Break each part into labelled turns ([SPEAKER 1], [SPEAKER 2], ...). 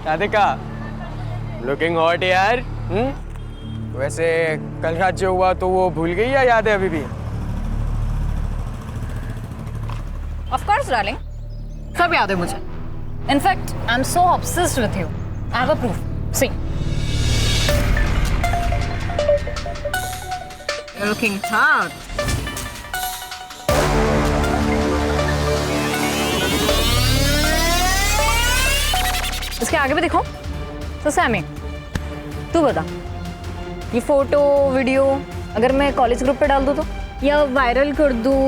[SPEAKER 1] Radhika, looking hot यार। वैसे कल रात जो हुआ तो वो भूल गई या याद है अभी भी?
[SPEAKER 2] Of course, darling. सब याद है मुझे। In fact, I'm so obsessed with you. I have a proof. See. You're looking hot. इसके आगे भी दिखो। तो सैमी, तू बता, ये फोटो वीडियो अगर मैं कॉलेज ग्रुप पे डाल दूँ तो, या वायरल कर दूँ?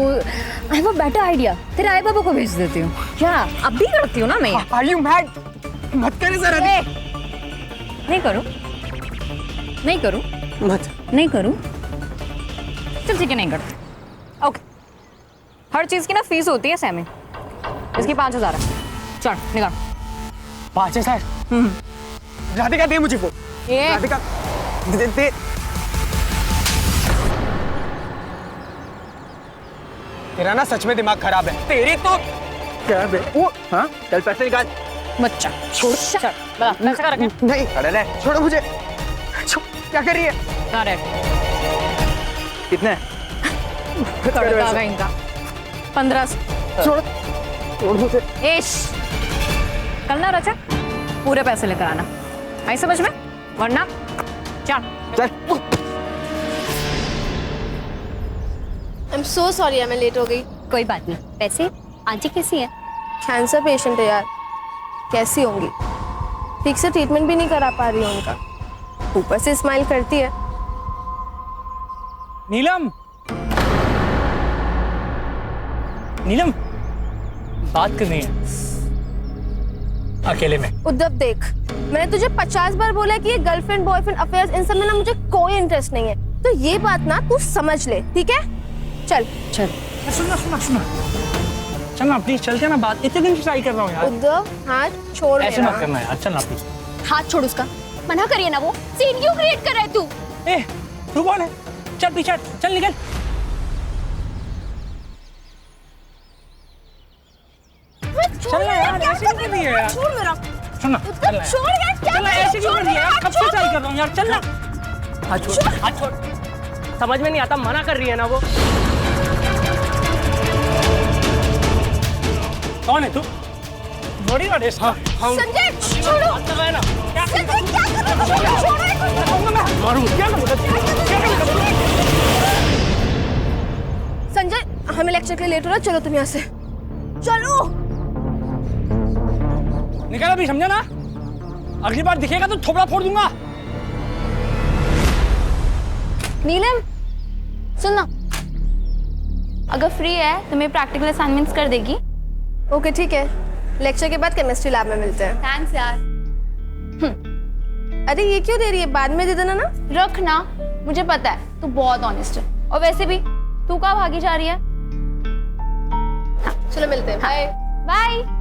[SPEAKER 2] I have a better idea, तेरे आई बाबा को भेज देती हूँ। क्या अब भी करती हूँ ना मैं?
[SPEAKER 1] Are you mad? मत करे जरा।
[SPEAKER 2] नहीं करूँ, नहीं करूँ,
[SPEAKER 1] मत।
[SPEAKER 2] नहीं करूँ। चल ठीक है, नहीं करती। ओके, हर चीज की ना फीस होती है सैमी। इसकी 5,000 है। चल निकाल।
[SPEAKER 1] 5,000? राधिका दे मुझे वो। राधिका दे। तेरा ना सच में दिमाग खराब है। तेरी तो क्या बे? वो हाँ, चल पैसे निकाल।
[SPEAKER 2] बच्चा छोड़। चल बता, पैसे का रखें?
[SPEAKER 1] नहीं, अरे नहीं, छोड़ो मुझे। क्या कर रही है?
[SPEAKER 2] अरे
[SPEAKER 1] कितने?
[SPEAKER 2] कड़का का इनका 1500।
[SPEAKER 1] छोड़ मुझे।
[SPEAKER 2] एश, कल ना रचा पूरे पैसे लेकर आना, आई समझ में? वरना चल।
[SPEAKER 3] I'm so sorry मैं लेट हो गई।
[SPEAKER 4] कोई बात नहीं। वैसे आंटी कैसी है?
[SPEAKER 3] कैंसर पेशेंट है यार, कैसी होंगी? ठीक से ट्रीटमेंट भी नहीं करा पा रही हूँ उनका, ऊपर से स्माइल करती है।
[SPEAKER 5] नीलम, नीलम, बात करनी है अकेले में।
[SPEAKER 3] उद्धव देख, मैंने तुझे 50 बार बोला कि ये गर्लफ्रेंड बॉयफ्रेंड अफेयर्स इन सब में ना मुझे कोई इंटरेस्ट नहीं है, तो ये बात ना तू समझ ले, ठीक है? चल
[SPEAKER 2] चल।
[SPEAKER 5] सुना चलना प्लीज, चलते हैं ना। बात इतने दिन से ट्राई कर रहा हूँ यार।
[SPEAKER 3] उद्धव हाथ छोड़
[SPEAKER 5] ऐसे
[SPEAKER 3] मेरा।
[SPEAKER 5] मत करना यार, चलना प्लीज।
[SPEAKER 4] हाथ छोड़ उसका, मना करिए ना। वो सीन क्यों क्रिएट कर रहा है तू?
[SPEAKER 5] ए तू कौन है? चल पीछे, चल निकल। चलना यार, ऐसे क्यों कर रही है यार?
[SPEAKER 3] छोड़ मेरा।
[SPEAKER 5] सुनना, चलना यार।
[SPEAKER 3] छोड़ यार, क्या
[SPEAKER 5] चलना, ऐसे क्यों कर रही है यार? कब से ट्राई कर रहा हूँ यार, चलना।
[SPEAKER 1] हाथ छोड़, हाथ छोड़। समझ में नहीं आता, मना कर रही है ना वो।
[SPEAKER 5] कौन है तू? बॉडी गार्ड है? हाँ,
[SPEAKER 3] संजय छोड़ो।
[SPEAKER 5] हाथ लगाए ना। क्या
[SPEAKER 3] संजय क्या कर रहा है? छोड़ो।
[SPEAKER 5] मारूं? क्या करूँगा?
[SPEAKER 3] संजय, हमें लेक्चर के लिए लेट हो रहा है, चलो तुम यहाँ से। चलो।
[SPEAKER 5] निकल अभी, समझा ना? अगली बार दिखेगा तो थोबड़ा फोड़ दूंगा।
[SPEAKER 4] नीलम सुनना, अगर फ्री है तो मेरे प्रैक्टिकल असाइनमेंट्स कर देगी?
[SPEAKER 3] ओके ठीक है, लेक्चर के बाद केमिस्ट्री लैब में मिलते हैं।
[SPEAKER 4] थैंक्स यार।
[SPEAKER 3] अरे ये क्यों दे रही है, बाद में दे देना ना।
[SPEAKER 4] रख ना, मुझे पता है तू बहुत ऑनेस्ट है। और वैसे भी तू कहाँ भागी जा रही है?
[SPEAKER 3] चलो मिलते हैं, बाय।
[SPEAKER 4] बाय।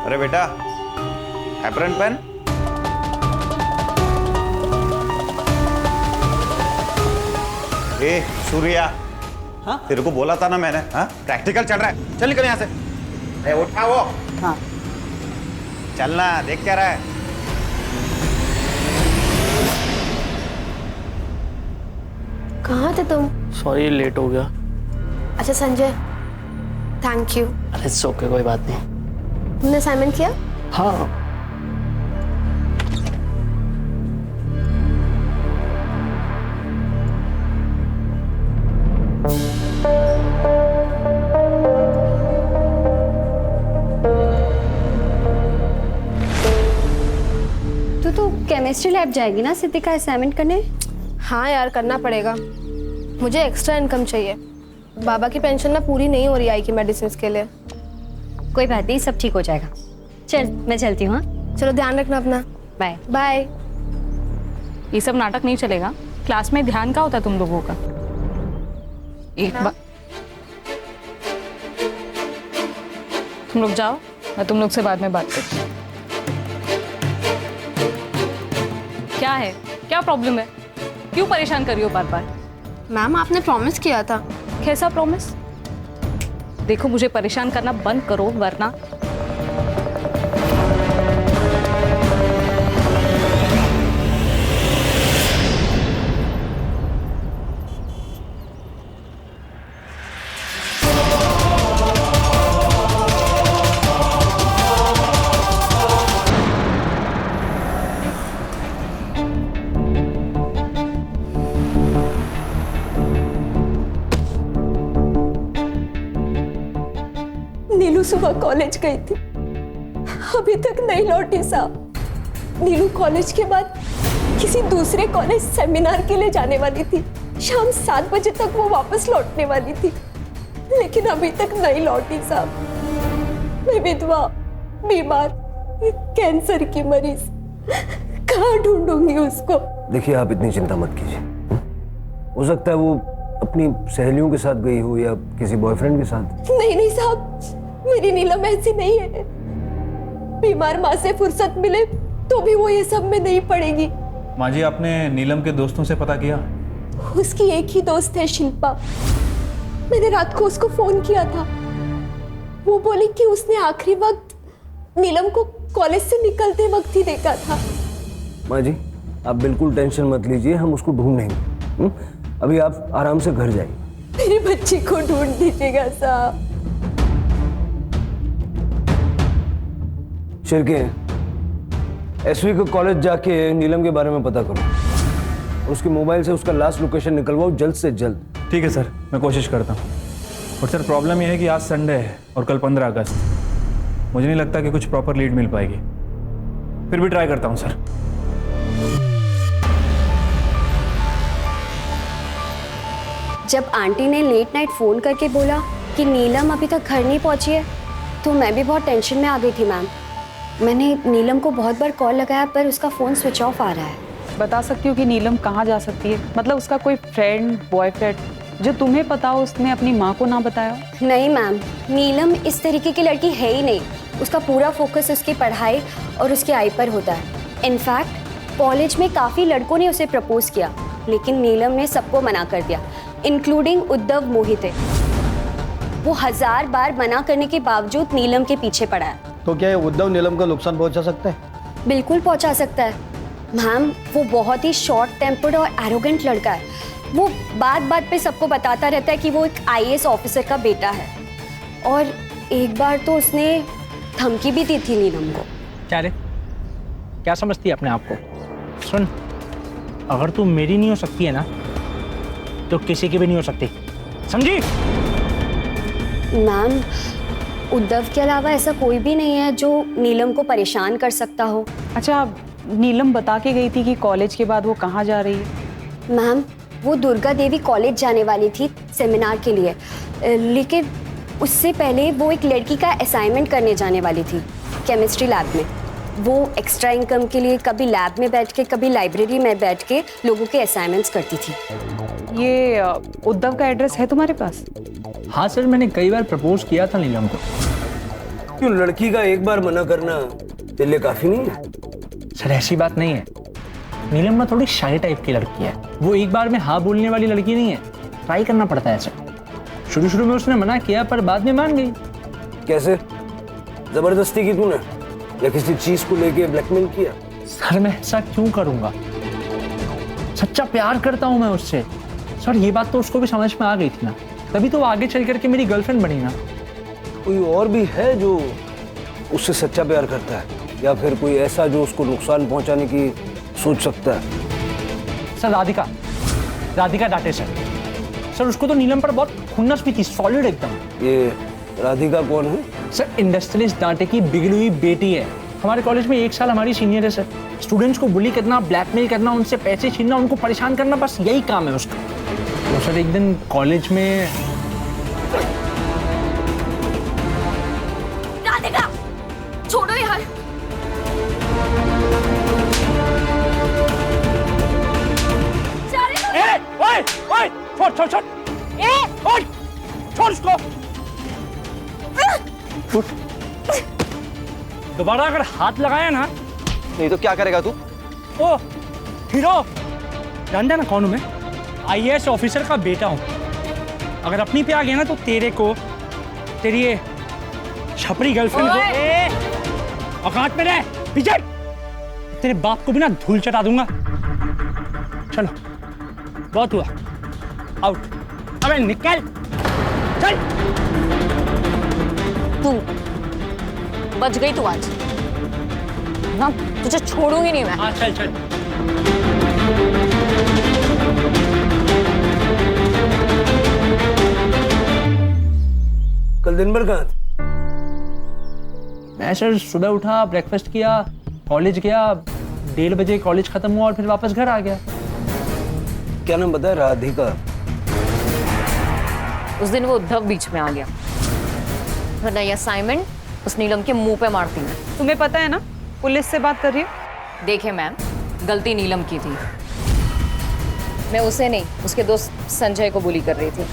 [SPEAKER 6] अरे बेटा, एप्रन पेन। ए सूर्या, हाँ तेरे को बोला था ना मैंने, हाँ प्रैक्टिकल चल रहा है, चल निकल यहाँ से। ए उठा वो। हाँ चलना, देख क्या रहा है?
[SPEAKER 3] कहाँ थे तुम?
[SPEAKER 1] सॉरी लेट हो गया।
[SPEAKER 3] अच्छा संजय, थैंक यू।
[SPEAKER 1] अरे इट्स ओके, कोई बात नहीं।
[SPEAKER 3] तुमने असाइनमेंट किया?
[SPEAKER 1] हाँ।
[SPEAKER 4] तो केमिस्ट्री लैब जाएगी ना सिद्धि का असाइनमेंट करने?
[SPEAKER 3] हाँ यार, करना पड़ेगा, मुझे एक्स्ट्रा इनकम चाहिए। बाबा की पेंशन ना पूरी नहीं हो रही आई की मेडिसिन के लिए।
[SPEAKER 4] कोई बात नहीं, सब ठीक हो जाएगा। चल मैं चलती हूँ।
[SPEAKER 3] चलो ध्यान रखना अपना।
[SPEAKER 4] Bye
[SPEAKER 3] bye.
[SPEAKER 2] ये सब नाटक नहीं चलेगा। क्लास में ध्यान का होता है तुम लोगों का? एक बार तुम लोग जाओ, मैं तुम लोग से बाद में बात करती हूँ। क्या है, क्या प्रॉब्लम है, क्यों परेशान कर रही हो बार बार?
[SPEAKER 3] मैम आपने प्रॉमिस किया था।
[SPEAKER 2] कैसा प्रॉमिस? देखो मुझे परेशान करना बंद करो वरना
[SPEAKER 7] नीलू सुबह कॉलेज गई थी, अभी तक नहीं लौटी साहब। नीलू कॉलेज के बाद किसी दूसरे कॉलेज सेमिनार के लिए जाने वाली थी। शाम 7 बजे तक वो वापस लौटने वाली थी, लेकिन अभी तक नहीं लौटी साहब। मैं विधवा, बीमार, कैंसर की मरीज, कहाँ ढूंढूंगी उसको?
[SPEAKER 8] देखिए आप इतनी चिंता मत कीजिए। हो सकता है वो अपनी सहेलियों के साथ गई हो या किसी बॉयफ्रेंड के साथ।
[SPEAKER 7] नहीं नहीं साहब, मेरी नीलम ऐसी नहीं है। बीमार माँ से फुर्सत मिले तो भी वो ये सब में नहीं पड़ेगी।
[SPEAKER 9] माँ जी, आपने नीलम के दोस्तों से पता किया?
[SPEAKER 7] उसकी एक ही दोस्त है शिल्पा। मैंने रात को उसको फोन किया था। वो बोली कि उसने आखिरी वक्त नीलम को कॉलेज से निकलते वक्त ही देखा था।
[SPEAKER 8] माँ जी आप बिल्कुल टेंशन मत लीजिए, हम उसको ढूंढेंगे। अभी आप आराम से घर जाइए।
[SPEAKER 7] मेरी बच्ची को ढूंढ दीजिएगा साहब।
[SPEAKER 8] शिरके, एसवी को कॉलेज जाके नीलम के बारे में पता करो। उसके मोबाइल से उसका लास्ट लोकेशन निकलवाओ जल्द से जल्द।
[SPEAKER 9] ठीक है सर, मैं कोशिश करता हूँ। और सर प्रॉब्लम यह है कि आज संडे है और कल 15 अगस्त। मुझे नहीं लगता कि कुछ प्रॉपर लीड मिल पाएगी, फिर भी ट्राई करता हूँ सर।
[SPEAKER 7] जब आंटी ने लेट नाइट फोन करके बोला कि नीलम अभी तक घर नहीं पहुंची है, तो मैं भी बहुत टेंशन में आ गई थी मैम। मैंने नीलम को बहुत बार कॉल लगाया पर उसका फ़ोन स्विच ऑफ आ रहा है।
[SPEAKER 10] बता सकती हो कि नीलम कहाँ जा सकती है? मतलब उसका कोई फ्रेंड, बॉयफ्रेंड जो तुम्हें पता हो उसने अपनी माँ को ना बताया?
[SPEAKER 7] नहीं मैम, नीलम इस तरीके की लड़की है ही नहीं। उसका पूरा फोकस उसकी पढ़ाई और उसकी आई पर होता है। इनफैक्ट कॉलेज में काफ़ी लड़कों ने उसे प्रपोज किया, लेकिन नीलम ने सबको मना कर दिया, इंक्लूडिंग उद्धव मोहिते। वो 1000 बार मना करने के बावजूद नीलम के पीछे पड़ा है।
[SPEAKER 8] तो क्या ये उद्धव नीलम का नुकसान पहुंचा सकता है?
[SPEAKER 7] बिल्कुल पहुंचा सकता है मैम। वो बहुत ही शॉर्ट टेम्पर्ड और एरोगेंट लड़का है। वो बात बात पे सबको बताता रहता है कि वो एक IAS ऑफिसर का बेटा है। और एक बार तो उसने धमकी भी दी थी नीलम को।
[SPEAKER 5] क्या रे, क्या समझती है अपने आप को? सुन, अगर तू मेरी नहीं हो सकती है ना, तो किसी की भी नहीं हो सकती, समझी?
[SPEAKER 7] मैम, उद्धव के अलावा ऐसा कोई भी नहीं है जो नीलम को परेशान कर सकता हो।
[SPEAKER 10] अच्छा, नीलम बता के गई थी कि कॉलेज के बाद वो कहाँ जा रही है?
[SPEAKER 7] मैम, वो दुर्गा देवी कॉलेज जाने वाली थी सेमिनार के लिए, लेकिन उससे पहले वो एक लड़की का असाइनमेंट करने जाने वाली थी केमिस्ट्री लैब में। वो एक्स्ट्रा इनकम के लिए कभी लैब में बैठ के कभी लाइब्रेरी में बैठ के लोगों के असाइनमेंट्स करती थी।
[SPEAKER 10] ये उद्धव का एड्रेस है तुम्हारे पास?
[SPEAKER 5] हाँ सर, मैंने कई बार प्रपोज किया था नीलम को।
[SPEAKER 8] क्यों, लड़की का एक बार मना करना तेरे लिए काफी नहीं है?
[SPEAKER 5] सर ऐसी बात नहीं है, नीलम ना थोड़ी शाय टाइप की लड़की है। वो एक बार में हाँ बोलने वाली लड़की नहीं है, ट्राई करना पड़ता है सर। शुरू शुरू में उसने मना किया पर बाद में मान गई।
[SPEAKER 8] कैसे? जबरदस्ती की तूने या किसी चीज को लेके ब्लैकमेल किया?
[SPEAKER 5] सर मैं ऐसा क्यों करूंगा? सच्चा प्यार करता हूं मैं उससे। सर ये बात तो उसको भी समझ में आ गई थी ना, तभी तो आगे चल करके मेरी गर्लफ्रेंड बनी ना।
[SPEAKER 8] कोई और भी है जो उससे सच्चा प्यार करता है, या फिर कोई ऐसा जो उसको नुकसान पहुंचाने की सोच सकता है?
[SPEAKER 5] सर राधिका डांटे सर उसको तो नीलम पर बहुत खुन्नस भी थी, सॉलिड एकदम।
[SPEAKER 8] ये राधिका कौन है?
[SPEAKER 5] सर इंडस्ट्रियलिस्ट डांटे की बिगड़ी हुई बेटी है। हमारे कॉलेज में 1 साल हमारी सीनियर है सर। स्टूडेंट्स को बुली करना, ब्लैकमेल करना, उनसे पैसे छीनना, उनको परेशान करना, बस यही काम है उसका। तो सर एक दिन कॉलेज में
[SPEAKER 7] राधिका, छोड़ो यार।
[SPEAKER 5] ओए, छोड़ इसको। उठ, दोबारा अगर हाथ लगाया ना
[SPEAKER 11] नहीं तो क्या करेगा तू?
[SPEAKER 5] ओ हीरो, जानता ना कौन हूं मैं? IAS ऑफिसर का बेटा हूं। अगर अपनी पे आ गया ना तो तेरे को, तेरी ये छपरी गर्लफ्रेंड को औकात में रह पीछे, तेरे बाप को भी ना धूल चटा दूंगा। चलो बहुत हुआ, आउट। अबे निकल, चल।
[SPEAKER 2] तू बच गई, तू आज ना, तुझे छोड़ूंगी नहीं मैं।
[SPEAKER 5] हाँ चल चल।
[SPEAKER 8] कल दिन भर कहाँ थे?
[SPEAKER 5] मैं सर सुबह उठा, ब्रेकफास्ट किया, कॉलेज गया, 1:30 बजे कॉलेज खत्म हुआ और फिर वापस घर आ गया।
[SPEAKER 8] क्या नाम बताया? राधिका।
[SPEAKER 2] उस दिन वो उद्धव बीच में आ गया, वरना ये असाइनमेंट उस नीलम के मुंह पे मारती मैं।
[SPEAKER 10] तुम्हें पता है ना पुलिस से बात कर रही हो?
[SPEAKER 2] देखे मैम, गलती नीलम की थी, मैं उसे नहीं उसके दोस्त संजय को बुली कर रही थी,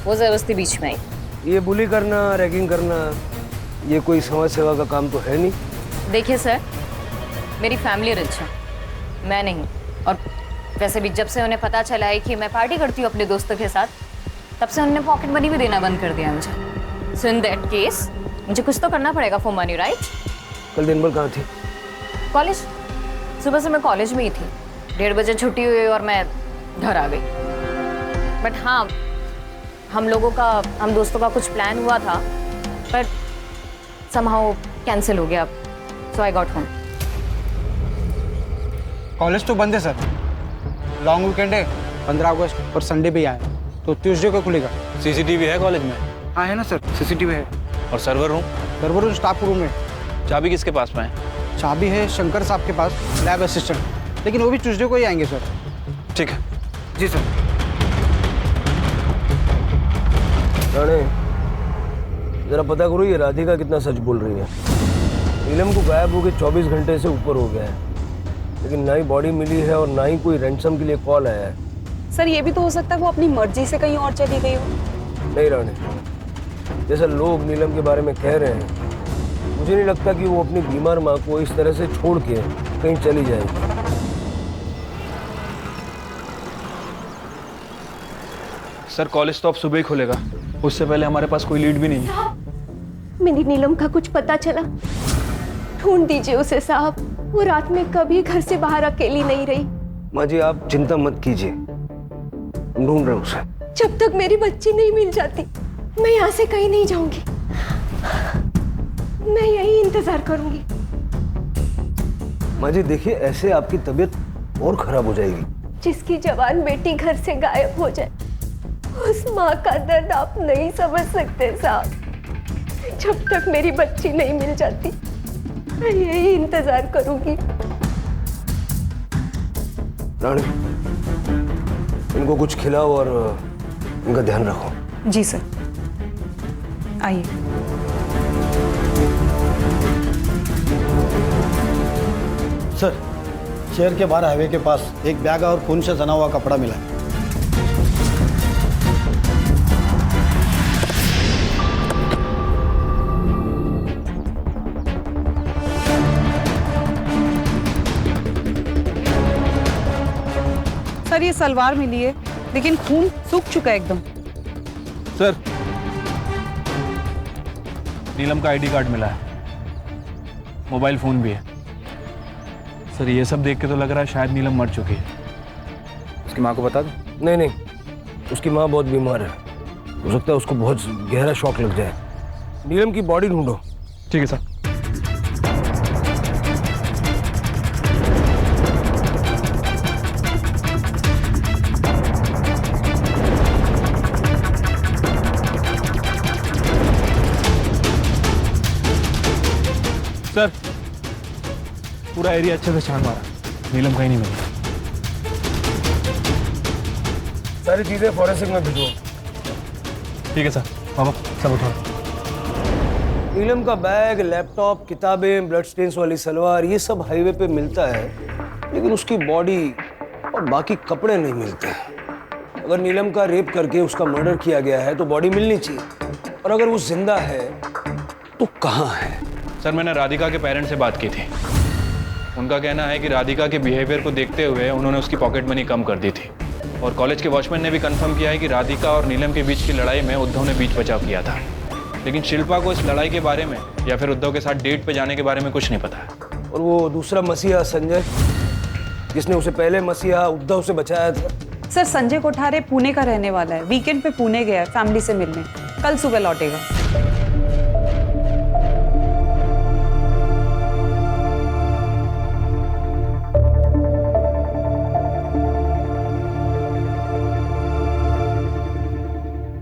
[SPEAKER 2] वो जबरदस्ती बीच में आई।
[SPEAKER 8] ये बुली करना, रैगिंग करना, ये कोई समाज सेवा का काम तो है नहीं।
[SPEAKER 2] देखिए सर, मेरी फैमिली रिच है, मैं नहीं। और वैसे भी जब से उन्हें पता चला है कि मैं पार्टी करती हूँ अपने दोस्तों के साथ, तब से उन्होंने पॉकेट मनी भी देना बंद कर दिया मुझे। सो इन दैट केस मुझे कुछ तो करना पड़ेगा फॉर मनी, राइट?
[SPEAKER 8] कल दिन भर कहाँ थी?
[SPEAKER 2] कॉलेज, सुबह से मैं कॉलेज में ही थी। 1:30 बजे छुट्टी हुई और मैं घर आ गई। बट हाँ, हम दोस्तों का कुछ प्लान हुआ था, पर समहाउ कैंसिल हो गया, सो आई गॉट होम।
[SPEAKER 12] कॉलेज तो बंद है सर, लॉन्ग वीकेंड है, 15 अगस्त और संडे भी आए, तो ट्यूसडे को खुलेगा।
[SPEAKER 11] CCTV है कॉलेज में?
[SPEAKER 12] हाँ है ना सर, CCTV है।
[SPEAKER 11] और सर्वर रूम?
[SPEAKER 12] स्टाफ रूम में।
[SPEAKER 11] चाबी किसके पास में है?
[SPEAKER 12] चाबी है शंकर साहब के पास, लैब असिस्टेंट, लेकिन वो भी ट्यूसडे को ही आएंगे सर।
[SPEAKER 11] ठीक है।
[SPEAKER 12] जी सर।
[SPEAKER 8] राणे, जरा पता करो ये राधिका कितना सच बोल रही है। नीलम को गायब हो गए 24 घंटे से ऊपर हो गया है, लेकिन ना ही बॉडी मिली है और ना ही कोई रैंसम के लिए कॉल आया है।
[SPEAKER 10] सर ये भी तो हो सकता है वो अपनी मर्जी से कहीं और चली गई हो।
[SPEAKER 8] नहीं राणे, जैसा लोग नीलम के बारे में कह रहे हैं, मुझे नहीं लगता कि वो अपनी बीमार माँ को इस तरह से छोड़ के कहीं चली जाएगी।
[SPEAKER 9] सर कॉलेज तो अब सुबह ही खुलेगा, उससे पहले हमारे पास कोई लीड भी नहीं है।
[SPEAKER 7] मेरी नीलम का कुछ पता चला? ढूंढ दीजिए उसे साहब, वो रात में कभी घर से बाहर अकेली नहीं रही।
[SPEAKER 8] माँ जी आप चिंता मत कीजिए, ढूंढ रहे हैं उसे।
[SPEAKER 7] जब तक मेरी बच्ची नहीं मिल जाती मैं यहाँ से कहीं नहीं जाऊंगी, मैं यही इंतजार करूंगी।
[SPEAKER 8] माँ जी देखिए, ऐसे आपकी तबीयत और खराब हो जाएगी।
[SPEAKER 7] जिसकी जवान बेटी घर से गायब हो जाए, उस माँ का दर्द आप नहीं समझ सकते साहब। जब तक मेरी बच्ची नहीं मिल जाती मैं यही इंतजार करूंगी।
[SPEAKER 8] रानी, इनको कुछ खिलाओ और इनका ध्यान रखो।
[SPEAKER 10] जी सर, आइए।
[SPEAKER 12] सर, शहर के बाहर हाईवे के पास एक बैग और खून से सना हुआ कपड़ा मिला है।
[SPEAKER 10] सर ये सलवार मिली है, लेकिन खून सूख चुका है एकदम।
[SPEAKER 9] सर नीलम का ID कार्ड मिला है, मोबाइल फोन भी है। सर ये सब देख के तो लग रहा है शायद नीलम मर चुकी है। उसकी माँ को बता दो?
[SPEAKER 8] नहीं नहीं, उसकी माँ बहुत बीमार है, हो सकता है उसको बहुत गहरा शॉक लग जाए। नीलम की बॉडी ढूंढो।
[SPEAKER 9] ठीक है सर। सर पूरा एरिया अच्छे से छान मारा, नीलम कहीं नहीं मिली।
[SPEAKER 8] सारी चीजें फॉरेंसिक में भिजो।
[SPEAKER 9] ठीक है सर। बाबा सब उठो।
[SPEAKER 8] नीलम का बैग, लैपटॉप, किताबें, ब्लड स्टेन्स वाली सलवार, ये सब हाईवे पे मिलता है, लेकिन उसकी बॉडी और बाकी कपड़े नहीं मिलते। अगर नीलम का रेप करके उसका मर्डर किया गया है तो बॉडी मिलनी चाहिए, और अगर वो जिंदा है तो कहाँ है?
[SPEAKER 11] सर मैंने राधिका के पेरेंट्स से बात की थी। उनका कहना है कि राधिका के बिहेवियर को देखते हुए उन्होंने उसकी पॉकेट मनी कम कर दी थी। और कॉलेज के वॉचमैन ने भी कंफर्म किया है कि राधिका और नीलम के बीच की लड़ाई में उद्धव ने बीच बचाव किया था। लेकिन शिल्पा को इस लड़ाई के बारे में या फिर उद्धव के साथ डेट पे जाने के बारे में कुछ नहीं पता है।
[SPEAKER 8] और वो दूसरा मसीहा संजय, जिसने उसे पहले मसीहा उद्धव से बचाया था?
[SPEAKER 10] सर संजय कोठारे पुणे का रहने वाला है, वीकेंड पे पुणे गया है फैमिली से मिलने, कल सुबह लौटेगा।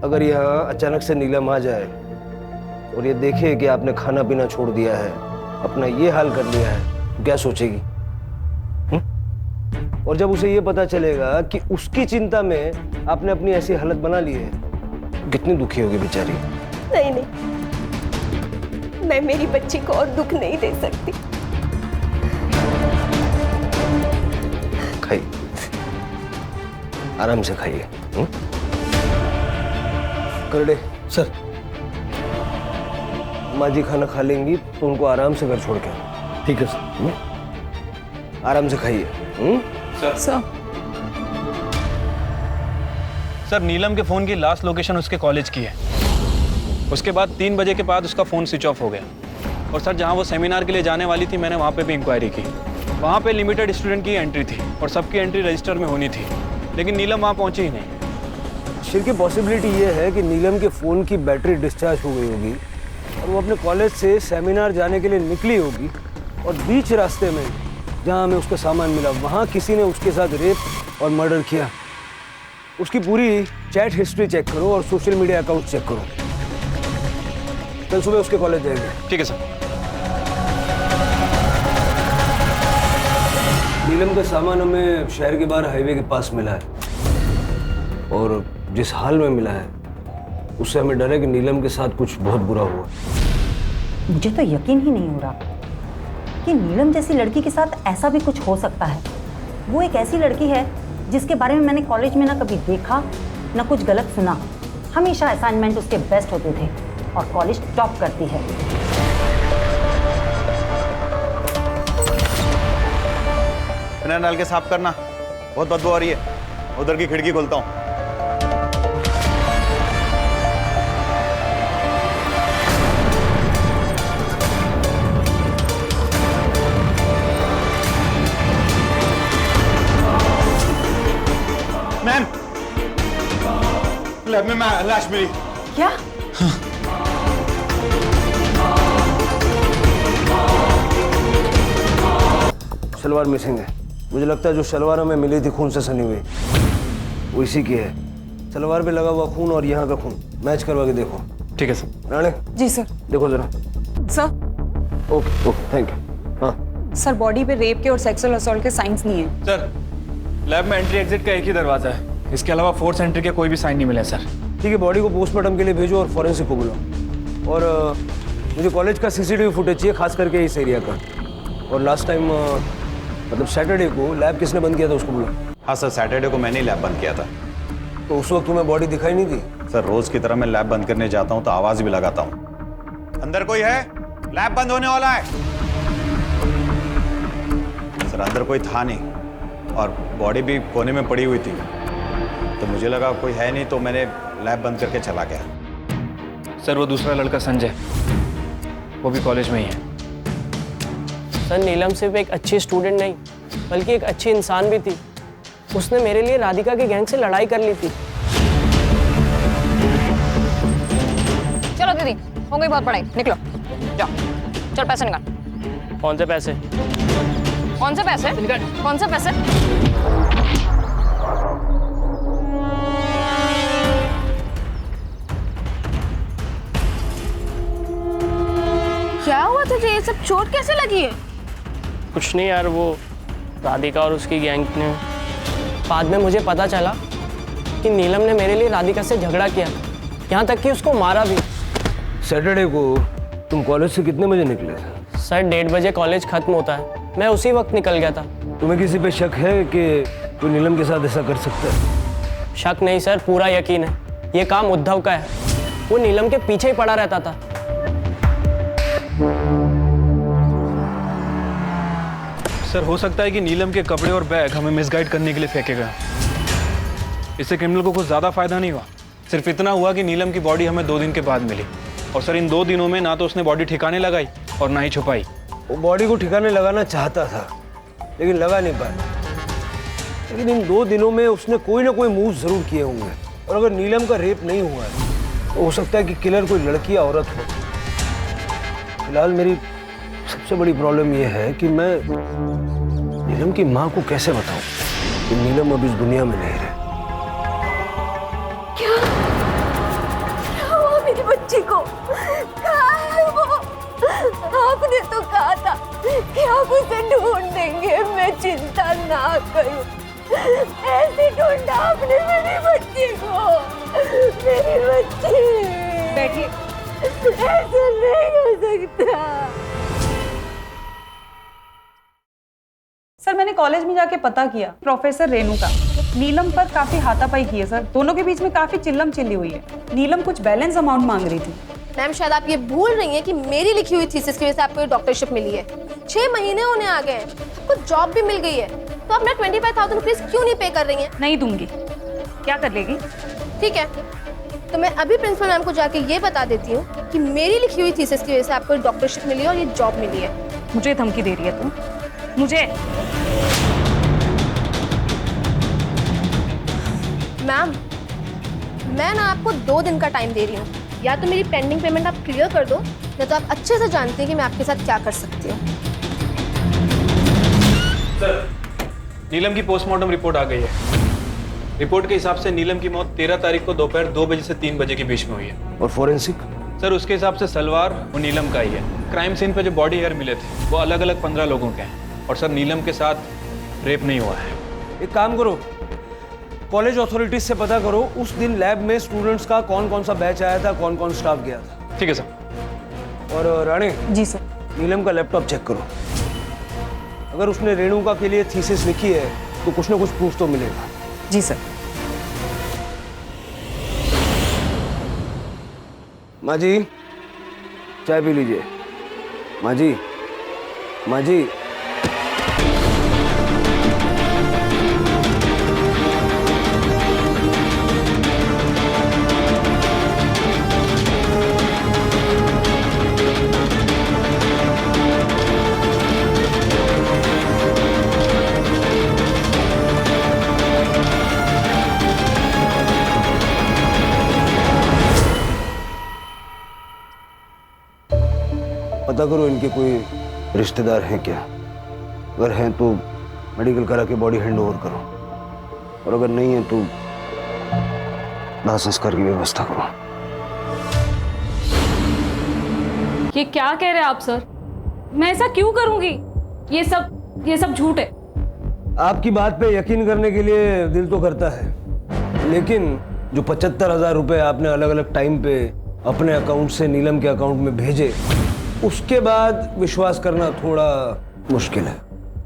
[SPEAKER 8] अगर यहाँ अचानक से नीलम आ जाए और ये देखे कि आपने खाना पीना छोड़ दिया है, अपना ये हाल कर लिया है, तो क्या सोचेगी? और जब उसे ये पता चलेगा कि उसकी चिंता में आपने अपनी ऐसी हालत बना ली है, तो कितनी दुखी होगी बेचारी।
[SPEAKER 7] नहीं नहीं, मैं मेरी बच्ची को और दुख नहीं दे सकती।
[SPEAKER 8] खाइए, आराम से खाइए। करडे सर, माँ जी खाना खा लेंगी तो उनको आराम से घर छोड़ के। ठीक है सर, आराम से खाइए।
[SPEAKER 11] सर नीलम के फोन की लास्ट लोकेशन उसके कॉलेज की है। उसके बाद 3 बजे के बाद उसका फोन स्विच ऑफ हो गया। और सर जहां वो सेमिनार के लिए जाने वाली थी, मैंने वहां पे भी इंक्वायरी की। वहां पे लिमिटेड स्टूडेंट की एंट्री थी और सबकी एंट्री रजिस्टर में होनी थी, लेकिन नीलम वहां पहुंची ही नहीं।
[SPEAKER 8] शिर की पॉसिबिलिटी ये है कि नीलम के फोन की बैटरी डिस्चार्ज हो गई होगी और वो अपने कॉलेज से सेमिनार जाने के लिए निकली होगी और बीच रास्ते में जहां हमें उसका सामान मिला, वहां किसी ने उसके साथ रेप और मर्डर किया। उसकी पूरी चैट हिस्ट्री चेक करो और सोशल मीडिया अकाउंट चेक करो। कल सुबह उसके कॉलेज जाएंगे।
[SPEAKER 11] ठीक है सर।
[SPEAKER 8] नीलम का सामान हमें शहर के बाहर हाईवे के पास मिला है और जिस हाल में मिला है उससे हमें डर है कि नीलम के साथ कुछ बहुत बुरा हुआ।
[SPEAKER 13] मुझे तो यकीन ही नहीं हो रहा कि नीलम जैसी लड़की के साथ ऐसा भी कुछ हो सकता है। वो एक ऐसी लड़की है जिसके बारे में मैंने कॉलेज में ना कभी देखा ना कुछ गलत सुना। हमेशा असाइनमेंट उसके बेस्ट होते थे और कॉलेज टॉप करती है।
[SPEAKER 6] बिना नल के साफ करना, बहुत बदबू आ रही है। उधर की खिड़की खोलता हूँ। मैम, लैब में लाश मिली।
[SPEAKER 10] क्या?
[SPEAKER 8] शलवार मिसिंग है। मुझे लगता है जो शलवार हमें मिली थी खून से सनी हुई, वो इसी की है। शलवार पे लगा हुआ खून और यहाँ का खून मैच करवा के देखो।
[SPEAKER 11] ठीक है सर।
[SPEAKER 8] राणे
[SPEAKER 10] जी सर।
[SPEAKER 8] देखो जरा।
[SPEAKER 10] Sir.
[SPEAKER 8] Okay okay, thank you. हाँ
[SPEAKER 10] सर, बॉडी पे रेप के और सेक्सुअल असॉल्ट के साइंस नहीं है।
[SPEAKER 9] सर लैब में एंट्री एग्जिट का एक ही दरवाजा है, इसके अलावा फोर्स एंट्री के कोई भी साइन नहीं मिले सर।
[SPEAKER 8] ठीक है, बॉडी को पोस्टमार्टम के लिए भेजो और फॉरेंसिक को बुलाओ। और मुझे कॉलेज का सीसीटीवी फुटेज चाहिए, खास करके इस एरिया का। और लास्ट टाइम मतलब सैटरडे को लैब किसने बंद किया था उसको बुलाओ।
[SPEAKER 6] हाँ सर, सैटरडे को मैंने ही लैब बंद किया था।
[SPEAKER 8] तो उस वक्त तुम्हें बॉडी दिखाई नहीं थी?
[SPEAKER 6] सर रोज की तरह मैं लैब बंद करने जाता हूँ तो आवाज भी लगाता हूँ, अंदर कोई है, लैब बंद होने वाला है। सर अंदर कोई था नहीं और बॉडी भी कोने में पड़ी हुई थी, तो मुझे लगा कोई है नहीं, तो मैंने लैब बंद करके चला गया।
[SPEAKER 11] सर वो दूसरा लड़का संजय, वो भी कॉलेज में ही है।
[SPEAKER 14] सर नीलम सिर्फ एक अच्छी स्टूडेंट नहीं बल्कि एक अच्छी इंसान भी थी। उसने मेरे लिए राधिका के गैंग से लड़ाई कर ली थी।
[SPEAKER 2] चलो दीदी, हो गई बहुत पढ़ाई, निकलो जाओ। चल पैसे निकाल।
[SPEAKER 14] कौन से पैसे?
[SPEAKER 2] कौन से पैसे? कौन से पैसे?
[SPEAKER 3] क्या हुआ तुझे? ये सब चोट कैसे लगी है?
[SPEAKER 14] कुछ नहीं यार, वो राधिका और उसकी गैंग ने, बाद में मुझे पता चला कि नीलम ने मेरे लिए राधिका से झगड़ा किया, यहाँ तक कि उसको मारा भी।
[SPEAKER 8] सैटरडे को तुम कॉलेज से कितने बजे निकले थे?
[SPEAKER 14] सर 1:30 बजे कॉलेज खत्म होता है, मैं उसी वक्त निकल गया था।
[SPEAKER 8] तुम्हें किसी पे शक है कि कोई नीलम के साथ ऐसा कर सकता है?
[SPEAKER 14] शक नहीं सर, पूरा यकीन है। ये काम उद्धव का है, वो नीलम के पीछे ही पड़ा रहता था।
[SPEAKER 11] सर हो सकता है कि नीलम के कपड़े और बैग हमें मिसगाइड करने के लिए फेंके गए। इससे क्रिमिनल को कुछ ज़्यादा फायदा नहीं हुआ, सिर्फ इतना हुआ कि नीलम की बॉडी हमें 2 दिन के बाद मिली। और सर इन 2 दिनों में ना तो उसने बॉडी ठिकाने लगाई और ना ही छुपाई।
[SPEAKER 8] वो बॉडी को ठिकाने लगाना चाहता था लेकिन लगा नहीं पाया। लेकिन इन 2 दिनों में उसने कोई ना कोई मूव जरूर किए होंगे। और अगर नीलम का रेप नहीं हुआ है तो हो सकता है कि किलर कोई लड़की या औरत हो। फिलहाल मेरी सबसे बड़ी प्रॉब्लम यह है कि मैं नीलम की माँ को कैसे बताऊं कि नीलम अब इस दुनिया में नहीं रहे।
[SPEAKER 7] क्या हुआ मेरी बच्ची को? कहाँ है वो? आपने तो कहा था कि आप उसे ढूंढ देंगे, मैं चिंता ना करूं। ऐसे ढूंढा आपने मेरी बच्ची को, मेरी बच्ची।
[SPEAKER 2] बैठिए।
[SPEAKER 7] ऐसे नहीं हो सकता।
[SPEAKER 10] सर मैंने कॉलेज में जाके पता किया, प्रोफेसर रेणु का नीलम पर काफी हाथापाई की है सर। दोनों के बीच में काफी चिल्लम चिल्ली हुई है। नीलम कुछ बैलेंस अमाउंट मांग रही थी।
[SPEAKER 3] मैम शायद आप ये भूल रही हैं कि मेरी लिखी हुई थीसिस की वजह से आपको ये डॉक्टरशिप मिली है। 6 महीने होने आ गए हैं, कुछ जॉब भी मिल गई है, तो आप मेरा 25,000 रुपीज क्यों नहीं पे कर रही हैं?
[SPEAKER 10] नहीं दूंगी। क्या कर लेगी?
[SPEAKER 3] ठीक है, तो मैं अभी प्रिंसिपल मैम को जाके ये बता देती हूँ कि मेरी लिखी हुई थीसिस की वजह से आपको डॉक्टरशिप मिली है और ये जॉब मिली है।
[SPEAKER 10] मुझे धमकी दे रही है तुम? मुझे?
[SPEAKER 3] मैम मैं ना आपको 2 दिन का टाइम दे रही हूँ, या तो मेरी पेंडिंग पेमेंट आप क्लियर कर दो, या तो आप अच्छे से जानते हैं कि मैं आपके साथ क्या कर सकती हूँ।
[SPEAKER 11] सर नीलम की पोस्टमार्टम रिपोर्ट आ गई है। रिपोर्ट के हिसाब से नीलम की मौत 13 तारीख को दोपहर 2 बजे से 3 बजे के बीच में हुई है।
[SPEAKER 8] और फोरेंसिक?
[SPEAKER 11] सर उसके हिसाब से सलवार वो नीलम का ही है। क्राइम सीन पे जो बॉडी हेयर मिले थे वो अलग अलग 15 लोगों के हैं। और सर नीलम के साथ रेप नहीं हुआ है।
[SPEAKER 8] एक काम करो, कॉलेज अथॉरिटीज से पता करो उस दिन लैब में स्टूडेंट्स का कौन कौन सा बैच आया था, कौन कौन स्टाफ गया था।
[SPEAKER 11] ठीक है सर।
[SPEAKER 8] और रानी
[SPEAKER 10] जी सर,
[SPEAKER 8] नीलम का लैपटॉप चेक करो। अगर उसने रेणुका के लिए थीसिस लिखी है तो कुछ ना कुछ प्रूफ तो मिलेगा।
[SPEAKER 10] जी सर।
[SPEAKER 8] माँ जी चाय पी लीजिए। माँ जी, माँ जी। पता करो इनके कोई रिश्तेदार हैं क्या। अगर हैं तो मेडिकल करा के बॉडी हैंड ओवर करो, और अगर नहीं है तो दाह संस्कार की व्यवस्था करो।
[SPEAKER 4] ये क्या कह रहे हैं आप सर? मैं ऐसा क्यों करूंगी? ये सब झूठ है।
[SPEAKER 8] आपकी बात पे यकीन करने के लिए दिल तो करता है, लेकिन जो 75,000 रुपए आपने अलग अलग टाइम पे अपने अकाउंट से नीलम के अकाउंट में भेजे, उसके बाद विश्वास करना थोड़ा मुश्किल है।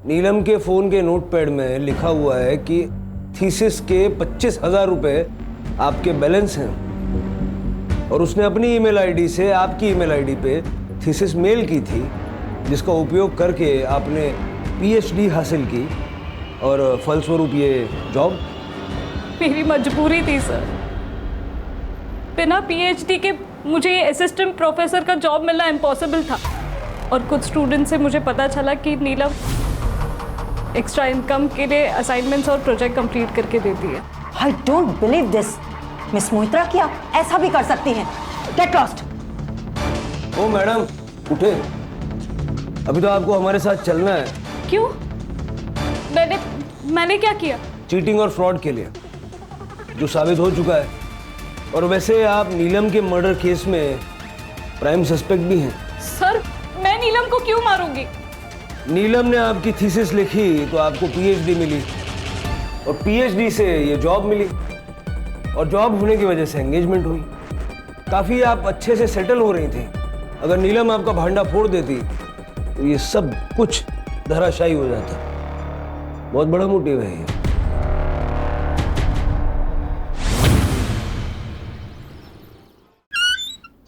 [SPEAKER 8] नीलम के फोन के नोटपैड में लिखा हुआ है कि थीसिस के 25,000 रुपए आपके बैलेंस हैं, और उसने अपनी ईमेल आईडी से आपकी ईमेल आईडी पे थीसिस मेल की थी, जिसका उपयोग करके आपने पीएचडी हासिल की, और फलस्वरूप ये जॉब।
[SPEAKER 4] मेरी मजबूरी थी सर। बिना पीएचडी के मुझे ये असिस्टेंट प्रोफेसर का जॉब मिलना इम्पॉसिबल था। और कुछ स्टूडेंट से मुझे पता चला कि नीलम एक्स्ट्रा इनकम के लिए असाइनमेंट्स और प्रोजेक्ट कंप्लीट करके देती है।
[SPEAKER 13] I don't believe this. Miss Moitra, क्या आप ऐसा भी कर सकती हैं? Get lost.
[SPEAKER 8] ओ मैडम उठे, अभी तो आपको हमारे साथ चलना है।
[SPEAKER 4] क्यों? मैंने क्या किया?
[SPEAKER 8] चीटिंग और फ्रॉड के लिए, जो साबित हो चुका है। और वैसे आप नीलम के मर्डर केस में प्राइम सस्पेक्ट भी हैं।
[SPEAKER 4] सर मैं नीलम को क्यों मारूंगी?
[SPEAKER 8] नीलम ने आपकी थीसिस लिखी तो आपको पीएचडी मिली, और पीएचडी से ये जॉब मिली, और जॉब होने की वजह से एंगेजमेंट हुई। काफी आप अच्छे से सेटल हो रही थी। अगर नीलम आपका भांडा फोड़ देती तो ये सब कुछ धराशायी हो जाता। बहुत बड़ा मोटिव है ये।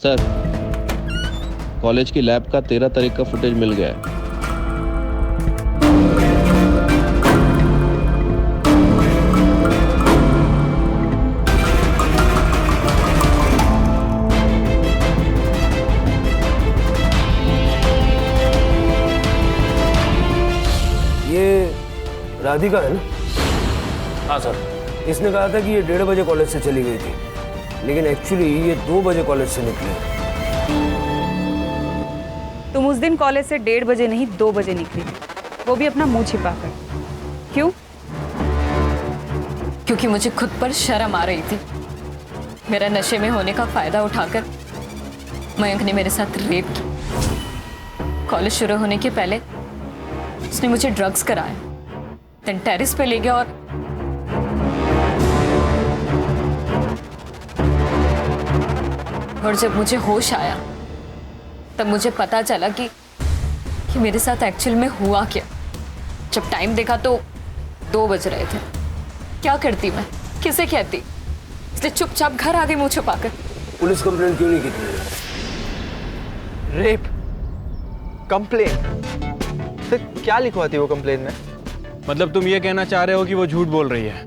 [SPEAKER 15] सर कॉलेज की लैब का 13 तारीख का फुटेज मिल गया है।
[SPEAKER 8] राधिका है ना?
[SPEAKER 11] हाँ सर।
[SPEAKER 8] इसने कहा था कि ये 1:30 बजे कॉलेज से चली गई थी, लेकिन एक्चुअली ये 2 बजे कॉलेज से निकली।
[SPEAKER 10] तुम उस दिन कॉलेज से 1:30 बजे नहीं 2 बजे निकली थी, वो भी अपना मुंह छिपाकर। क्यों?
[SPEAKER 2] क्योंकि मुझे खुद पर शर्म आ रही थी। मेरा नशे में होने का फायदा उठाकर मयंक ने मेरे साथ रेप की। कॉलेज शुरू होने के पहले उसने मुझे ड्रग्स कराया, देन टेरेस पे ले गया और जब मुझे होश आया तब मुझे पता चला कि मेरे साथ एक्चुअल में हुआ क्या। जब टाइम देखा तो 2 बज रहे थे। क्या करती मैं, किसे कहती? इसलिए चुपचाप घर आ गई मुंह छुपाकर।
[SPEAKER 8] पुलिस कंप्लेंट क्यों नहीं की थी?
[SPEAKER 1] Rape complain? सर क्या लिखवाती वो कंप्लेन में?
[SPEAKER 11] मतलब तुम ये कहना चाह रहे हो कि वो झूठ बोल रही है?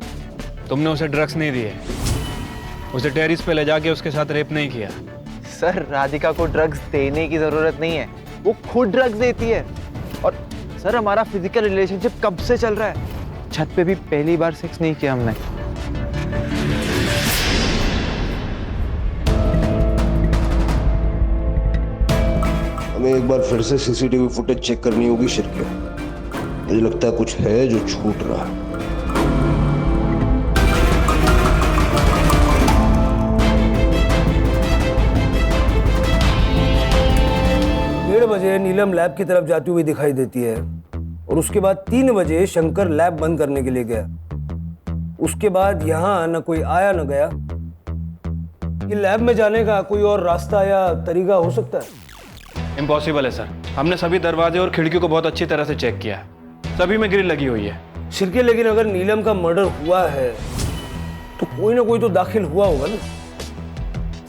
[SPEAKER 11] तुमने उसे ड्रग्स नहीं दिए, उसे टेरिस पे ले जाके उसके साथ रेप नहीं किया?
[SPEAKER 1] सर राधिका को ड्रग्स देने की जरूरत नहीं है, वो खुद ड्रग्स देती है। और सर हमारा फिजिकल रिलेशनशिप कब से चल रहा है? छत पे भी पहली बार सेक्स नहीं किया हमने।
[SPEAKER 8] हमें एक बार फिर से सीसीटीवी फुटेज चेक करनी होगी शिरके। मुझे लगता है कुछ है जो छूट रहा है। 1:30 बजे नीलम लैब की तरफ जाती हुई दिखाई देती है और उसके बाद 3 बजे शंकर लैब बंद करने के लिए गया। उसके बाद यहाँ न कोई आया न गया। ये लैब में जाने का कोई और रास्ता या तरीका हो सकता है?
[SPEAKER 11] इम्पॉसिबल है सर। हमने सभी दरवाजे और खिड़कियों को बहुत अच्छी तरह से चेक किया है, सभी में ग्रिल लगी हुई है।
[SPEAKER 8] शिरके, लेकिन अगर नीलम का मर्डर हुआ है तो कोई ना कोई तो दाखिल हुआ होगा ना?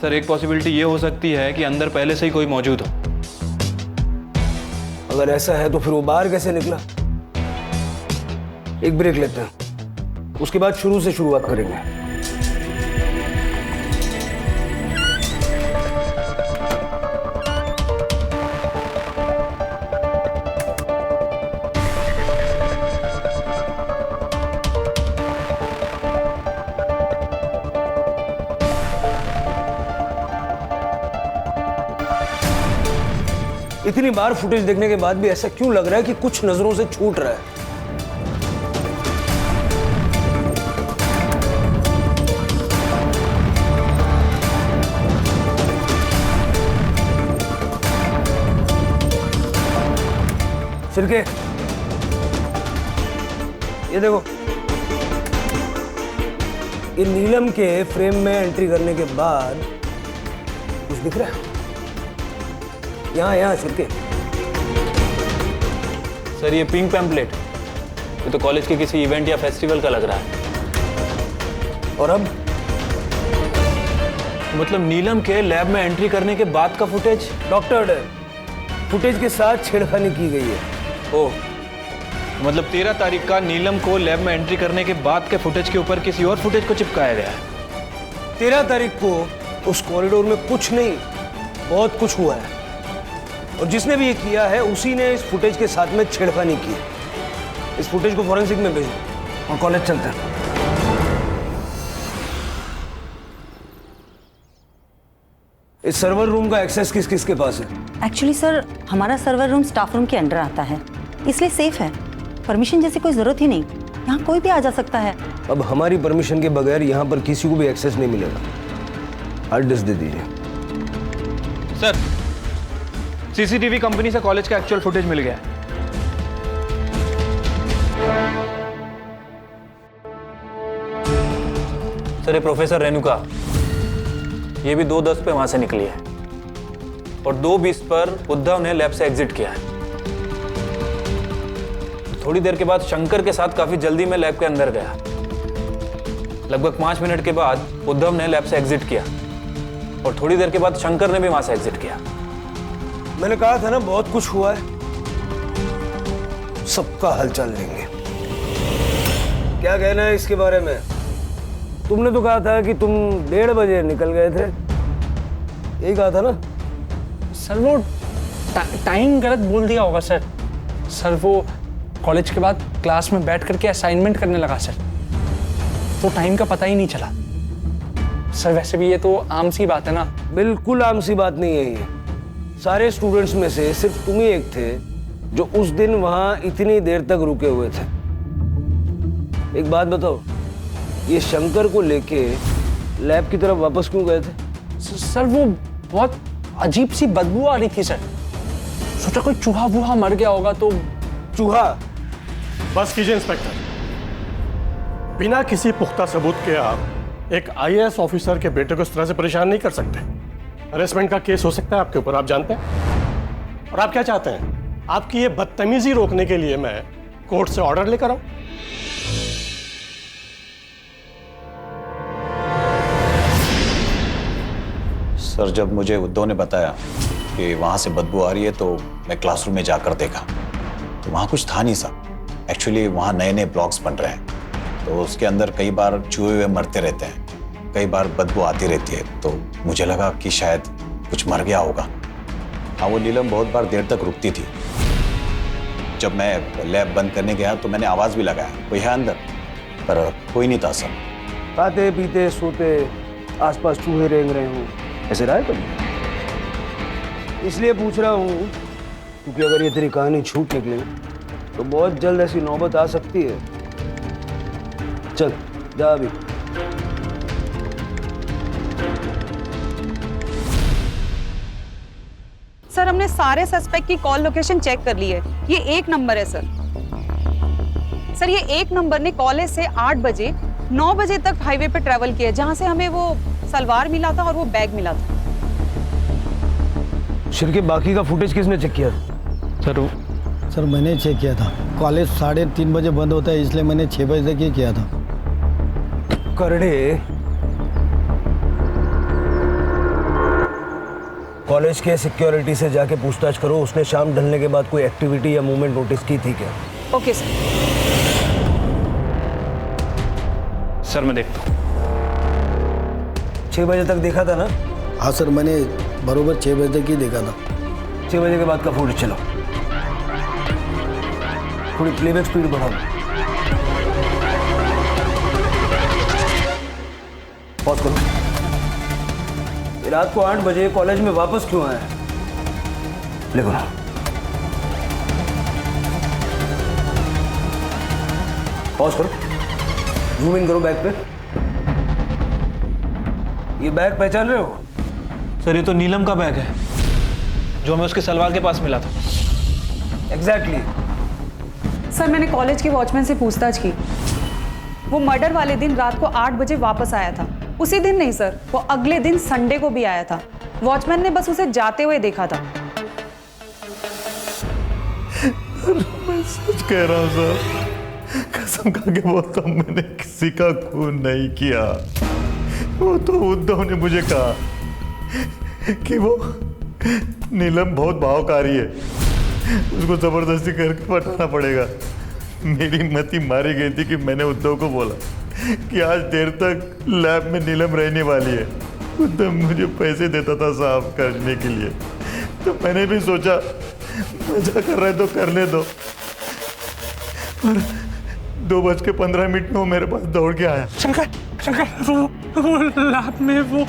[SPEAKER 11] सर एक पॉसिबिलिटी ये हो सकती है कि अंदर पहले से ही कोई मौजूद हो।
[SPEAKER 8] अगर ऐसा है तो फिर वो बाहर कैसे निकला? एक ब्रेक लेते हैं, उसके बाद शुरू से शुरुआत करेंगे। इतनी बार फुटेज देखने के बाद भी ऐसा क्यों लग रहा है कि कुछ नजरों से छूट रहा है? शिरके, ये देखो, ये नीलम के फ्रेम में एंट्री करने के बाद कुछ दिख रहा है? यहाँ शिरके।
[SPEAKER 11] सर ये पिंक पैम्पलेट, ये तो कॉलेज के किसी इवेंट या फेस्टिवल का लग रहा है।
[SPEAKER 8] और अब
[SPEAKER 11] मतलब नीलम के लैब में एंट्री करने के बाद का फुटेज?
[SPEAKER 8] डॉक्टर, फुटेज के साथ छेड़खानी की गई है।
[SPEAKER 11] ओह, मतलब 13 तारीख का नीलम को लैब में एंट्री करने के बाद के फुटेज के ऊपर किसी और फुटेज को चिपकाया गया है।
[SPEAKER 8] 13 तारीख को उस कॉरिडोर में कुछ नहीं, बहुत कुछ हुआ है, और जिसने भी ये किया है उसी ने इस फुटेज के साथ में छेड़खानी की है। इस फुटेज को फॉरेंसिक में भेज दो और कॉलेज चलते हैं। इस सर्वर रूम का एक्सेस किस किस के पास है?
[SPEAKER 13] एक्चुअली सर, हमारा सर्वर रूम स्टाफ रूम के अंडर आता है, इसलिए सेफ है। परमिशन जैसी कोई जरूरत ही नहीं, यहाँ कोई भी आ जा सकता है।
[SPEAKER 8] अब हमारी परमिशन के बगैर यहाँ पर किसी को भी एक्सेस नहीं मिलेगा। हार्ड डिस्क दे दीजिए।
[SPEAKER 11] सर सीसीटीवी कंपनी से कॉलेज का एक्चुअल फुटेज मिल गया है। सर ये प्रोफेसर रेणुका, ये भी 2:10 पे वहां से निकली है और 2:20 पर उद्धव ने लैब से एग्जिट किया है। थोड़ी देर के बाद शंकर के साथ काफी जल्दी में लैब के अंदर गया। लगभग 5 मिनट के बाद उद्धव ने लैब से एग्जिट किया और थोड़ी देर के बाद शंकर ने भी वहां से एग्जिट किया।
[SPEAKER 8] मैंने कहा था ना, बहुत कुछ हुआ है, सबका हालचाल लेंगे। क्या कहना है इसके बारे में? तुमने तो कहा था कि तुम 1:30 बजे निकल गए थे, यही कहा था ना?
[SPEAKER 5] सर वो टाइम गलत बोल दिया होगा सर। सर वो कॉलेज के बाद क्लास में बैठ करके असाइनमेंट करने लगा सर। तो टाइम का पता ही नहीं चला। सर वैसे भी ये तो आम सी बात है ना।
[SPEAKER 8] बिल्कुल आम सी बात नहीं है ये। सारे स्टूडेंट्स में से सिर्फ तुम ही एक थे जो उस दिन वहां इतनी देर तक रुके हुए थे। एक बात बताओ, ये शंकर को लेके लैब की तरफ वापस क्यों गए थे?
[SPEAKER 5] सर वो बहुत अजीब सी बदबू आ रही थी सर। सोचा कोई चूहा वूहा मर गया होगा तो।
[SPEAKER 8] चूहा?
[SPEAKER 15] बस कीजिए इंस्पेक्टर। बिना किसी पुख्ता सबूत के आप एक आईएएस ऑफिसर के बेटे को इस तरह से परेशान नहीं कर सकते। हरेसमेंट का केस हो सकता है आपके ऊपर, आप जानते हैं। और आप क्या चाहते हैं? आपकी ये बदतमीजी रोकने के लिए मैं कोर्ट से ऑर्डर लेकर आऊं?
[SPEAKER 6] सर जब मुझे उद्धव ने बताया कि वहाँ से बदबू आ रही है तो मैं क्लासरूम में जाकर देखा तो वहाँ कुछ था नहीं सर। एक्चुअली वहाँ नए नए ब्लॉक्स बन रहे हैं तो उसके अंदर कई बार चूहे हुए मरते रहते हैं, कई बार बदबू आती रहती है। तो मुझे लगा कि शायद कुछ मर गया होगा। हाँ वो नीलम बहुत बार देर तक रुकती थी। जब मैं लैब बंद करने गया तो मैंने आवाज़ भी लगाया कोई है अंदर, पर कोई नहीं था सर।
[SPEAKER 8] खाते पीते सोते आसपास चूहे रेंग रहे हों, ऐसे रहा है कभी? इसलिए पूछ रहा हूँ क्योंकि अगर ये तेरी कहानी झूठ निकले तो बहुत जल्द ऐसी नौबत आ सकती है। चल जा अभी।
[SPEAKER 10] सर हमने सारे सस्पेक्ट की कॉल लोकेशन चेक कर ली है। ये एक नंबर है सर। सर ये एक नंबर ने कॉलेज से 8 बजे 9 बजे तक हाईवे पे ट्रेवल किया, जहां से हमें वो सलवार मिला था और वो बैग मिला था।
[SPEAKER 8] शिर के बाकी का फुटेज किसने चेक किया?
[SPEAKER 16] सर मैंने चेक किया था। कॉलेज 3:30 बजे बंद होता है इसलिए मैंने 6 बजे तक ही किया था।
[SPEAKER 8] करड़े, कॉलेज के सिक्योरिटी से जाके पूछताछ करो, उसने शाम ढलने के बाद कोई एक्टिविटी या मूवमेंट नोटिस की थी क्या?
[SPEAKER 10] Okay sir.
[SPEAKER 11] सर मैं देखता हूँ।
[SPEAKER 8] 6 बजे तक देखा था ना?
[SPEAKER 16] हाँ सर मैंने बरोबर 6 बजे तक ही देखा था।
[SPEAKER 8] 6 बजे के बाद का फुटेज चलो। थोड़ी प्लेबैक स्पीड बढ़ाओ। पॉज करो। ये रात को 8 बजे कॉलेज में वापस क्यों आया? लिखो ना। पॉज करो। जूम इन करो बैग पे। ये बैग पहचान रहे हो?
[SPEAKER 11] सर ये तो नीलम का बैग है जो हमें उसके सलवार के पास मिला था।
[SPEAKER 8] एग्जैक्टली।
[SPEAKER 10] सर मैंने कॉलेज के वॉचमैन से पूछताछ की। वो मर्डर वाले दिन रात को 8 बजे वापस आया था। उसी दिन नहीं सर, वो अगले दिन संडे को भी आया था। वॉचमैन ने बस उसे जाते हुए देखा था।
[SPEAKER 15] मैं सच कह रहा हूँ सर, कसम खा के बोलता हूँ मैंने किसी का खून नहीं किया। वो तो उद्धव ने मुझे कहा कि वो नीलम बहुत भावकारी है, उसको जबरदस्ती करके पटाना पड़ेगा। मेरी मति मारी गई थी कि मैंने उद्धव को बोला कि आज देर तक लैब में नीलम रहने वाली है। उद्धव मुझे पैसे देता था साफ करने के लिए, तो मैंने भी सोचा मजा कर रहे तो करने दो। पर 2:15 में वो मेरे पास दौड़ के आया।
[SPEAKER 5] शंकर वो लैब में वो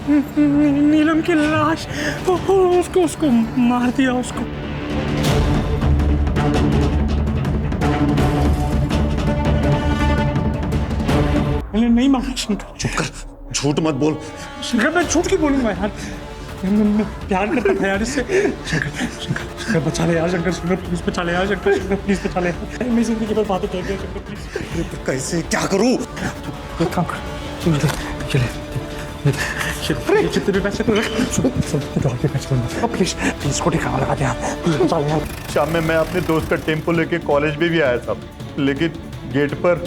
[SPEAKER 5] नीलम की लाश, उसको मार दिया उसको। मैंने नहीं मारा शंकर।
[SPEAKER 15] चुप कर, झूठ मत बोल।
[SPEAKER 5] शंकर मैं झूठ क्यों बोलूंगा यार, मैं प्यार करता था यार इससे। शंकर बचा ले यार, शंकर प्लीज बचा ले यार, शंकर प्लीज बचा ले यार। मेरी जिंदगी पर बातें कह दिया शंकर प्लीज।
[SPEAKER 15] कैसे क्या करूं?
[SPEAKER 5] एक काम कर, चले जितने भी पैसे तो प्लीज प्लीज को ठिकाना लगा दे यार।
[SPEAKER 15] शाम में मैं अपने दोस्त का टेम्पो लेके कॉलेज में भी आया था, लेकिन गेट पर।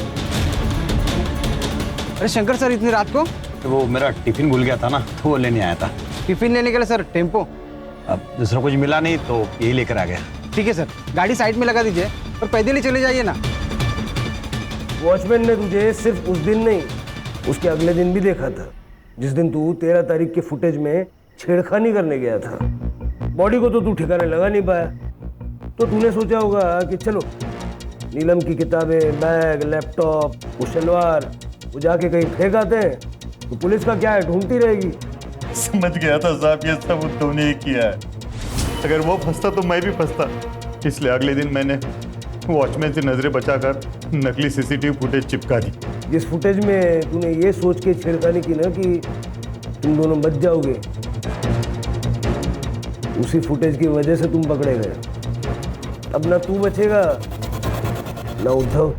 [SPEAKER 12] अरे शंकर सर इतनी रात को?
[SPEAKER 6] तो वो मेरा टिफिन भूल गया था ना, तो वो लेने आया था।
[SPEAKER 12] टिफिन लेने के लिए सर टेम्पो?
[SPEAKER 6] अब दूसरा कुछ मिला नहीं तो यही लेकर आ गया।
[SPEAKER 12] ठीक है सर, गाड़ी साइड में लगा दीजिए और पैदल ही चले जाइए ना।
[SPEAKER 8] वॉचमैन ने तुझे सिर्फ उस दिन नहीं, उसके अगले दिन भी देखा था, जिस दिन तू 13 तारीख के फुटेज में छेड़खानी करने गया था। बॉडी को तो तू ठिकाने लगा नहीं पाया, तो तूने सोचा होगा कि चलो नीलम की किताबें, बैग, लैपटॉप, वो शलवार वो जाके कहीं फेंक आते हैं तो पुलिस का क्या है, ढूंढती रहेगी।
[SPEAKER 15] समझ गया था साहब, ये सब उद्धव ने ही किया है। अगर वो फंसता तो मैं भी फंसता, इसलिए अगले दिन मैंने वॉचमैन से नजरें बचाकर नकली सीसीटीवी फुटेज चिपका दी।
[SPEAKER 8] जिस फुटेज में तूने ये सोच के छेड़खानी की ना कि तुम दोनों बच जाओगे, उसी फुटेज की वजह से तुम पकड़े गए। अब ना तू बचेगा ना उद्धव।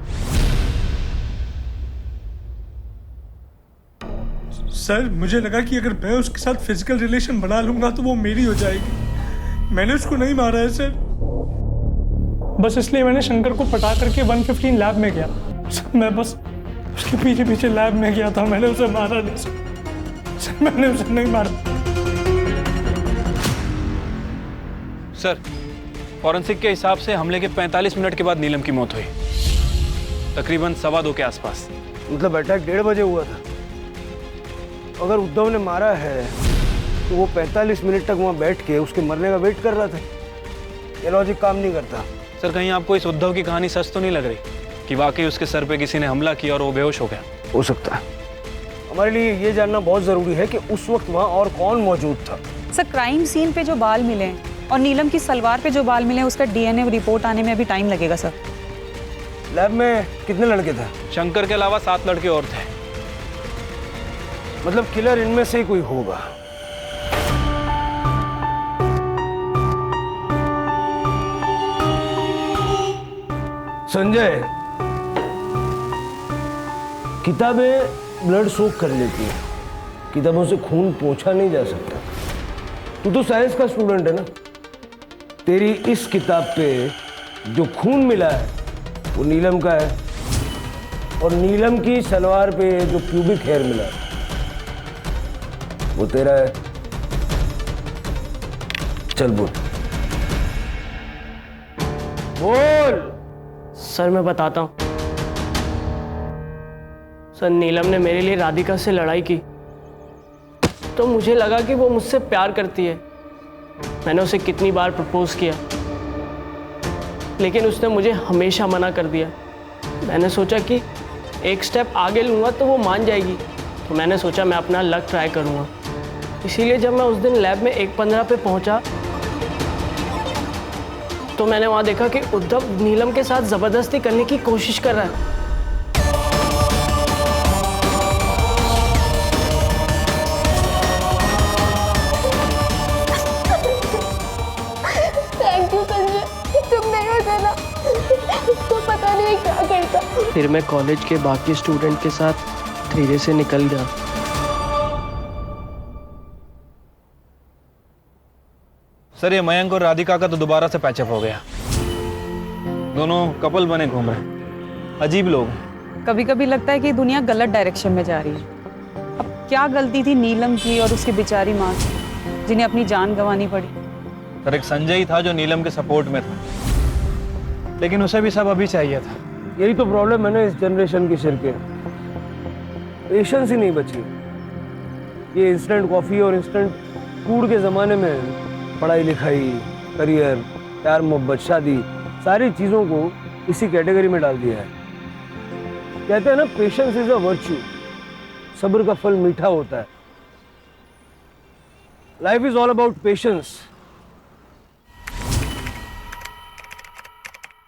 [SPEAKER 17] सर मुझे लगा कि अगर मैं उसके साथ फिजिकल रिलेशन बना लूंगा तो वो मेरी हो जाएगी। मैंने उसको नहीं मारा है सर, बस इसलिए मैंने शंकर को पटा करके 115 लैब में गया। सर मैं बस उसके पीछे पीछे लैब में गया था, मैंने उसे मारा नहीं सर, मैंने उसे नहीं मारा।
[SPEAKER 11] सर फॉरेंसिक के हिसाब से हमले के 45 मिनट के बाद नीलम की मौत हुई, तकरीबन 2:15 के आसपास।
[SPEAKER 8] मतलब अटैक 1:30 बजे हुआ था। अगर उद्धव ने मारा है तो वो 45 मिनट तक वहाँ बैठ के उसके मरने का वेट कर रहा था। ये लॉजिक काम नहीं करता।
[SPEAKER 11] सर कहीं आपको इस उद्धव की कहानी सच तो नहीं लग रही कि वाकई उसके सर पे किसी ने हमला किया और वो बेहोश हो गया?
[SPEAKER 8] हो सकता है। हमारे लिए ये जानना बहुत जरूरी है कि उस वक्त वहाँ और कौन मौजूद था।
[SPEAKER 10] सर क्राइम सीन पे जो बाल मिले हैं और नीलम की सलवार पे जो बाल मिले हैं उसका डीएनए रिपोर्ट आने में अभी टाइम लगेगा सर।
[SPEAKER 8] लैब में कितने लड़के थे?
[SPEAKER 11] शंकर के अलावा 7 लड़के और थे।
[SPEAKER 8] मतलब किलर इनमें से ही कोई होगा। संजय, किताबें ब्लड सोक कर लेती है, किताबों से खून पोंछा नहीं जा सकता। तू तो साइंस का स्टूडेंट है ना, तेरी इस किताब पे जो खून मिला है वो नीलम का है, और नीलम की सलवार पे जो प्यूबिक हेयर मिला है वो तेरा है। चल बोल बोल।
[SPEAKER 14] सर मैं बताता हूँ। सर नीलम ने मेरे लिए राधिका से लड़ाई की तो मुझे लगा कि वो मुझसे प्यार करती है। मैंने उसे कितनी बार प्रपोज किया लेकिन उसने मुझे हमेशा मना कर दिया। मैंने सोचा कि एक स्टेप आगे लूँगा तो वो मान जाएगी, तो मैंने सोचा मैं अपना लक ट्राई करूँगा। इसीलिए जब मैं उस दिन लैब में 1:15 पे पहुँचा तो मैंने वहाँ देखा कि उद्धव नीलम के साथ ज़बरदस्ती करने की कोशिश कर रहा है।
[SPEAKER 3] थैंक यू संजय, तुम नहीं होते ना तो पता नहीं क्या करता।
[SPEAKER 14] फिर मैं कॉलेज के बाकी स्टूडेंट के साथ धीरे से निकल गया।
[SPEAKER 11] सर ये मयंक और राधिका का तो दोबारा से पैचअप हो गया, दोनों कपल बने घूम रहे हैं। अजीब लोग हैं।
[SPEAKER 10] कभी कभी लगता है कि दुनिया गलत डायरेक्शन में जा रही है। अब क्या गलती थी नीलम की और उसकी बेचारी माँ की जिन्हें अपनी जान गंवानी पड़ी।
[SPEAKER 11] सर एक संजय ही था जो नीलम के सपोर्ट में था, लेकिन उसे भी सब अभी चाहिए था।
[SPEAKER 8] यही तो प्रॉब्लम है ना इस जनरेशन की सिर के, पेशेंस ही नहीं बची। ये इंस्टेंट कॉफी और इंस्टेंट फूड के ज़माने में पढ़ाई लिखाई, करियर, प्यार मोहब्बत, शादी, सारी चीज़ों को इसी कैटेगरी में डाल दिया है। कहते हैं ना पेशेंस इज अ वर्च्यू, सब्र का फल मीठा होता है। Life is all about patience.